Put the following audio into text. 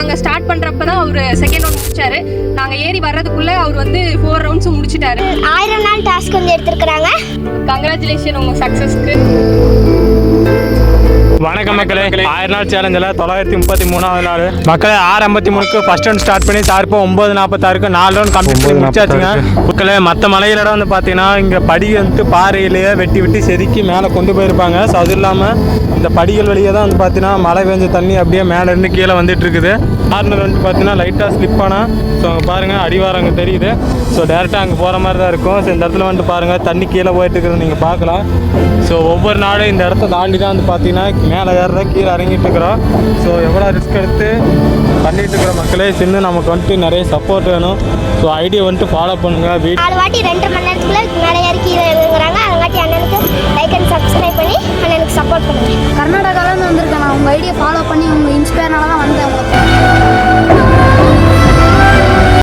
நாங்கள் ஸ்டார்ட் பண்ணுறப்ப தான் அவர் செகண்ட் ரவுண்ட் முடிச்சாரு. நாங்கள் ஏறி வர்றதுக்குள்ளே அவர் வந்து 4 ரவுண்ட்ஸும் முடிச்சிட்டாரு. 1000 நாள் டாஸ்க் வந்து எடுத்துருக்குறாங்க. கங்க்ராச்சுலேஷன் உங்கள் சக்ஸஸ்க்கு. வணக்கம் மக்களே, 1000 நாள் சேலஞ்சில் 933வது நாள் மக்களே. 6:53க்கு ஃபர்ஸ்ட் ரவுண்ட் ஸ்டார்ட் பண்ணி சார்போ 9:46க்கு 4 ரவுண்ட் கம்ப்ளீட் பண்ணி முடிச்சாச்சுங்க மக்களே. மற்ற மலைகளோட வந்து பார்த்தீங்கன்னா இங்கே படி வந்துட்டு பாறையிலேயே வெட்டி செதுக்கி மேலே கொண்டு போயிருப்பாங்க. ஸோ அது இல்லாமல் இந்த படிகள் வழியே தான் வந்து பார்த்தீங்கன்னா மழை பெஞ்ச தண்ணி அப்படியே மேலே இருந்து கீழே வந்துட்டு இருக்குது. கார்னர் வந்து பார்த்தீங்கன்னா லைட்டாக ஸ்லிப் ஆனால் ஸோ அங்கே பாருங்கள் அடிவாரம் அங்கே தெரியுது. ஸோ டேரெக்டாக அங்கே போகிற மாதிரி தான் இருக்கும். ஸோ இந்த இடத்துல வந்துட்டு பாருங்கள் தண்ணி கீழே போயிட்டு இருக்கிறது நீங்கள் பார்க்கலாம். ஸோ ஒவ்வொரு நாளும் இந்த இடத்த தாண்டி தான் வந்து பார்த்தீங்கன்னா மேலே ஏறுற கீழே இறங்கிட்டு இருக்கிறோம். ஸோ எவ்வளோ ரிஸ்க் எடுத்து பண்ணிட்டு இருக்கிற மக்களே, இன்னும் நமக்கு வந்துட்டு நிறைய சப்போர்ட் வேணும். ஸோ ஐடியா வந்துட்டு ஃபாலோ பண்ணுங்கள். 4 வாட்டி 2 மணி நேரத்துக்குள்ள மேலே ஏறி கீழே இறங்குறாங்க. அதங்காட்டி அண்ணனுக்கு லைக் அண்ட் சப்ஸ்கிரைப் பண்ணி அண்ணனுக்கு சப்போர்ட் பண்ணுங்கள். கர்நாடகாவிலேருந்து வந்திருக்கேன். நான் உங்கள் ஐடியா ஃபாலோ பண்ணி உங்கள் இன்ஸ்பயர்னால தான் வந்தேன்.